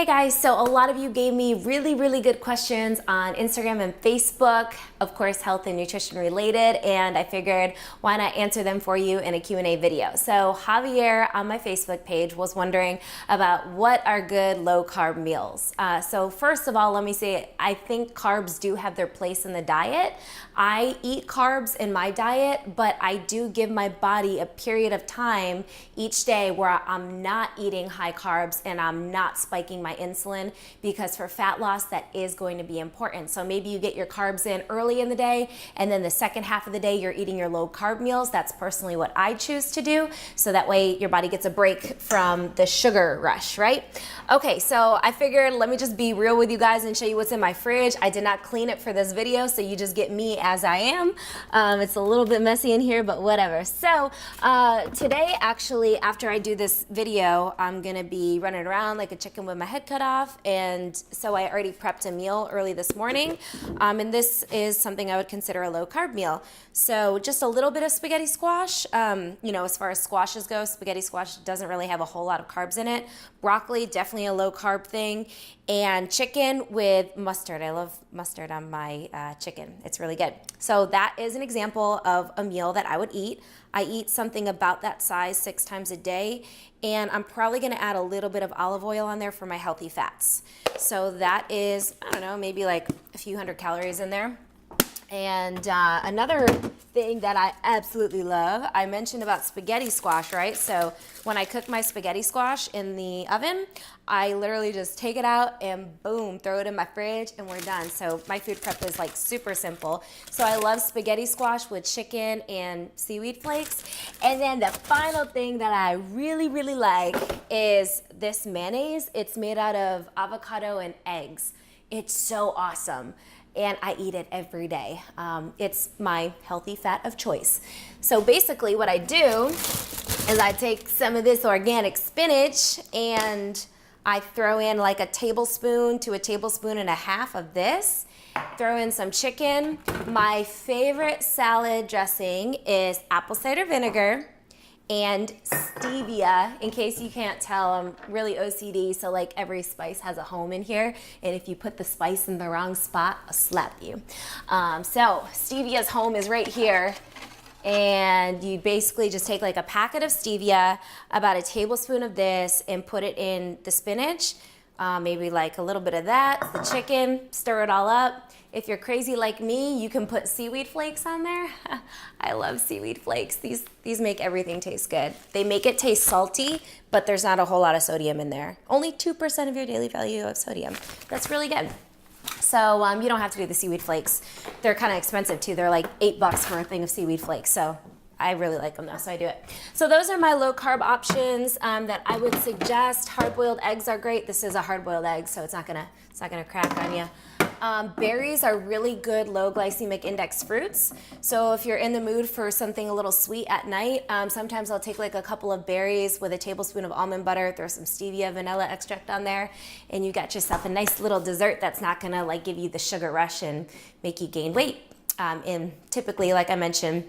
Hey guys, so a lot of you gave me really good questions on Instagram and Facebook, of course health and nutrition related, and I figured why not answer them for you in a Q&A video. So Javier on my Facebook page was wondering about what are good low carb meals. So first of all, let me say I think carbs do have their place in the diet. I eat carbs in my diet, but I do give my body a period of time each day where I'm not eating high carbs and I'm not spiking my insulin, because for fat loss that is going to be important. So maybe you get your carbs in early in the day and then the second half of the day you're eating your low carb meals. That's personally what I choose to do, so that way your body gets a break from the sugar rush, right? Okay, so I figured let me just be real with you guys and show you what's in my fridge. I did not clean it for this video, so you just get me as I am. It's a little bit messy in here, but whatever. So today, actually, after I do this video, I'm gonna be running around like a chicken with my head cut off, and so I already prepped a meal early this morning, and this is something I would consider a low carb meal. So just a little bit of spaghetti squash. You know, as far as squashes go, spaghetti squash doesn't really have a whole lot of carbs in it. Broccoli, definitely a low carb thing, and chicken with mustard. I love mustard on my chicken. It's really good. So that is an example of a meal that I would eat. I eat something about that size 6 times a day, and I'm probably gonna add a little bit of olive oil on there for my healthy fats. So that is, I don't know, maybe like a few hundred calories in there. And another thing that I absolutely love, I mentioned about spaghetti squash, right? So when I cook my spaghetti squash in the oven, I literally just take it out and boom, throw it in my fridge and we're done. So my food prep is like super simple. So I love spaghetti squash with chicken and seaweed flakes. And then the final thing that I really like is this mayonnaise. It's made out of avocado and eggs. It's so awesome. And I eat it every day. It's my healthy fat of choice. So basically what I do is I take some of this organic spinach and I throw in like a tablespoon to a tablespoon and a half of this. Throw in some chicken. My favorite salad dressing is apple cider vinegar and stevia. In case you can't tell, I'm really OCD, so like every spice has a home in here, and if you put the spice in the wrong spot, I'll slap you. So stevia's home is right here, and you basically just take like a packet of stevia, about a tablespoon of this, and put it in the spinach, maybe like a little bit of that, the chicken, stir it all up. If you're crazy like me, you can put seaweed flakes on there. I love seaweed flakes. These make everything taste good. They make it taste salty, but there's not a whole lot of sodium in there. Only 2% of your daily value of sodium. That's really good. So you don't have to do the seaweed flakes. They're kind of expensive too. They're like $8 for a thing of seaweed flakes. So I really like them though, so I do it. So those are my low carb options that I would suggest. Hard-boiled eggs are great. This is a hard-boiled egg, so it's not gonna crack on you. Berries are really good low glycemic index fruits. So if you're in the mood for something a little sweet at night, sometimes I'll take like a couple of berries with a tablespoon of almond butter, throw some stevia, vanilla extract on there, and you got yourself a nice little dessert that's not gonna like give you the sugar rush and make you gain weight. And typically, like I mentioned,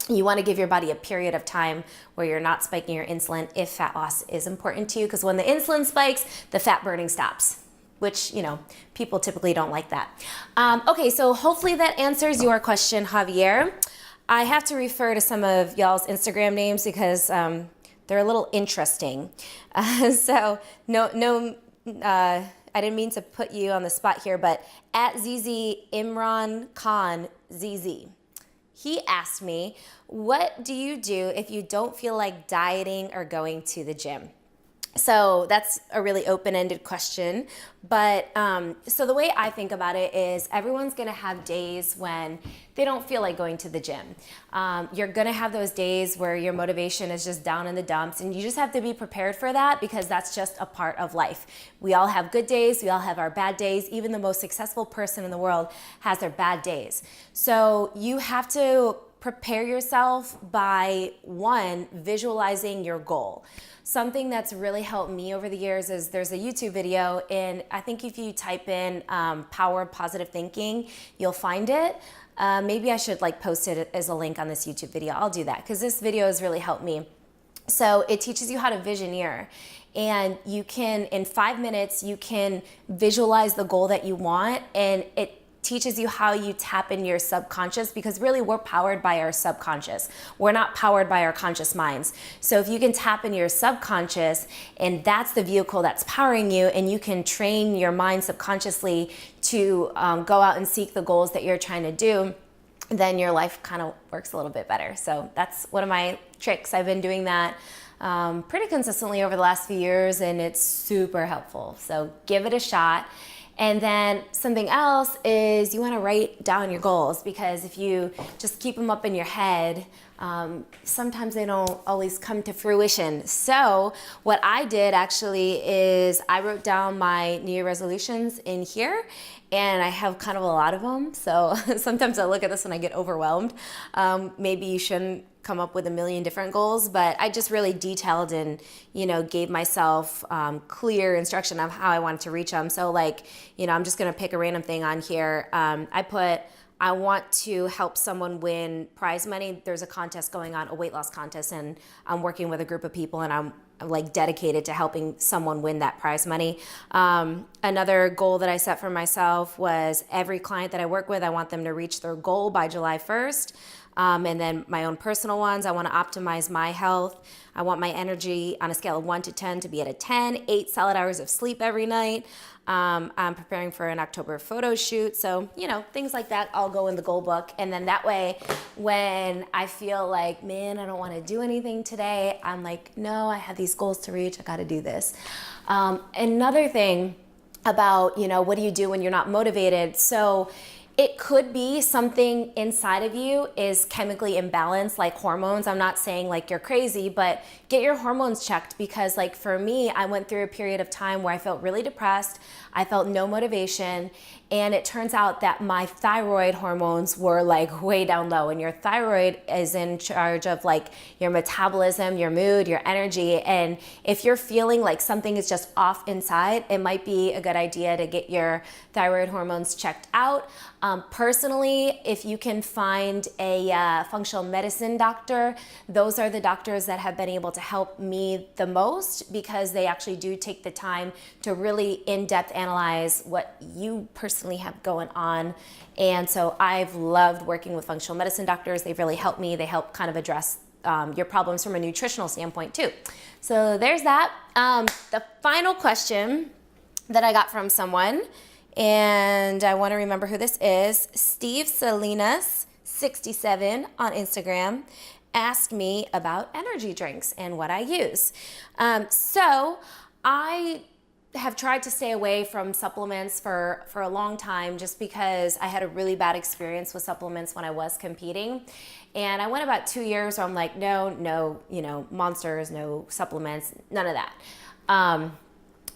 you want to give your body a period of time where you're not spiking your insulin if fat loss is important to you, because when the insulin spikes, the fat burning stops, which, you know, people typically don't like that. Okay, so hopefully that answers your question, Javier. I have to refer to some of y'all's Instagram names because they're a little interesting. So I didn't mean to put you on the spot here, but at ZZ Imran Khan ZZ. He asked me, what do you do if you don't feel like dieting or going to the gym? So that's a really open-ended question, but so the way I think about it is everyone's gonna have days when they don't feel like going to the gym. You're gonna have those days where your motivation is just down in the dumps, and you just have to be prepared for that, because that's just a part of life. We all have good days, we all have our bad days. Even the most successful person in the world has their bad days. So you have to prepare yourself by, one, visualizing your goal. Something that's really helped me over the years is there's a YouTube video, and I think if you type in power of positive thinking, you'll find it. Maybe I should like post it as a link on this YouTube video. I'll do that because this video has really helped me. So it teaches you how to visioneer. And you can, in 5 minutes, you can visualize the goal that you want, and it teaches you how you tap in your subconscious, because really we're powered by our subconscious. We're not powered by our conscious minds. So if you can tap into your subconscious, and that's the vehicle that's powering you, and you can train your mind subconsciously to go out and seek the goals that you're trying to do, then your life kind of works a little bit better. So that's one of my tricks. I've been doing that pretty consistently over the last few years, and it's super helpful. So give it a shot. And then something else is you want to write down your goals, because if you just keep them up in your head, sometimes they don't always come to fruition. So what I did actually is I wrote down my New Year resolutions in here, and I have kind of a lot of them. So sometimes I look at this and I get overwhelmed. Maybe you shouldn't come up with a million different goals, but I just really detailed and, gave myself clear instruction of how I wanted to reach them. So like, I'm just going to pick a random thing on here. I put, I want to help someone win prize money. There's a contest going on, a weight loss contest, and I'm working with a group of people, and I'm like dedicated to helping someone win that prize money. Another goal that I set for myself was every client that I work with, I want them to reach their goal by July 1st. And then my own personal ones, I want to optimize my health. I want my energy on a scale of 1 to 10 to be at a 10, 8 solid hours of sleep every night. I'm preparing for an October photo shoot. So, things like that all go in the goal book. And then that way, when I feel like, man, I don't want to do anything today, I'm like, no, I have these goals to reach. I got to do this. Another thing about, what do you do when you're not motivated? So it could be something inside of you is chemically imbalanced, like hormones. I'm not saying like you're crazy, but get your hormones checked, because like for me, I went through a period of time where I felt really depressed. I felt no motivation. And it turns out that my thyroid hormones were like way down low, and your thyroid is in charge of like your metabolism, your mood, your energy. And if you're feeling like something is just off inside, it might be a good idea to get your thyroid hormones checked out. Personally, if you can find a functional medicine doctor, those are the doctors that have been able to help me the most, because they actually do take the time to really in-depth analyze what you personally have going on. And so I've loved working with functional medicine doctors. They've really helped me. They help kind of address your problems from a nutritional standpoint too. So there's that. The final question that I got from someone, and I want to remember who this is, Steve Salinas 67 on Instagram, asked me about energy drinks and what I use. So I have tried to stay away from supplements for a long time, just because I had a really bad experience with supplements when I was competing. And I went about 2 years where I'm like, no, monsters, no supplements, none of that.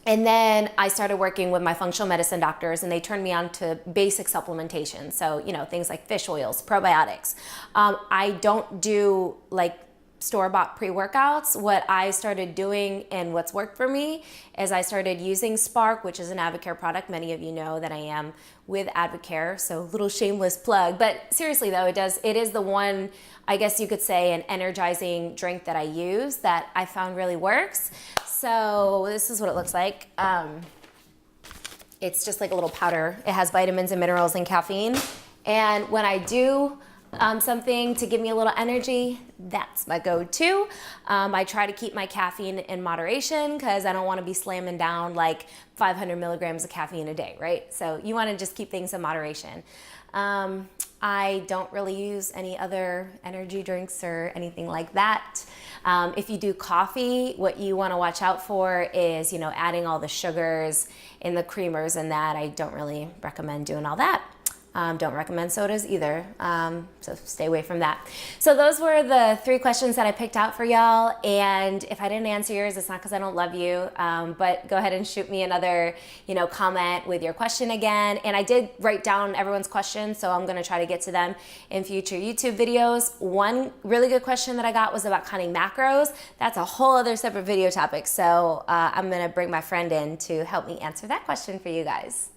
And then I started working with my functional medicine doctors, and they turned me on to basic supplementation. So, things like fish oils, probiotics. I don't do like store-bought pre-workouts. What I started doing, and what's worked for me, is I started using Spark, which is an Advocare product. Many of you know that I am with Advocare, so little shameless plug. But seriously though, it is the one, I guess you could say, an energizing drink that I use that I found really works. So this is what it looks like. It's just like a little powder. It has vitamins and minerals and caffeine. And when I do something to give me a little energy, that's my go-to. I try to keep my caffeine in moderation, because I don't want to be slamming down like 500 milligrams of caffeine a day, right? So you want to just keep things in moderation. I don't really use any other energy drinks or anything like that. If you do coffee, what you want to watch out for is, adding all the sugars in the creamers and that. I don't really recommend doing all that. Don't recommend sodas either, so stay away from that. So those were the 3 questions that I picked out for y'all, and if I didn't answer yours, it's not because I don't love you, but go ahead and shoot me another, comment with your question again. And I did write down everyone's questions, so I'm going to try to get to them in future YouTube videos. One really good question that I got was about counting macros. That's a whole other separate video topic, so I'm going to bring my friend in to help me answer that question for you guys.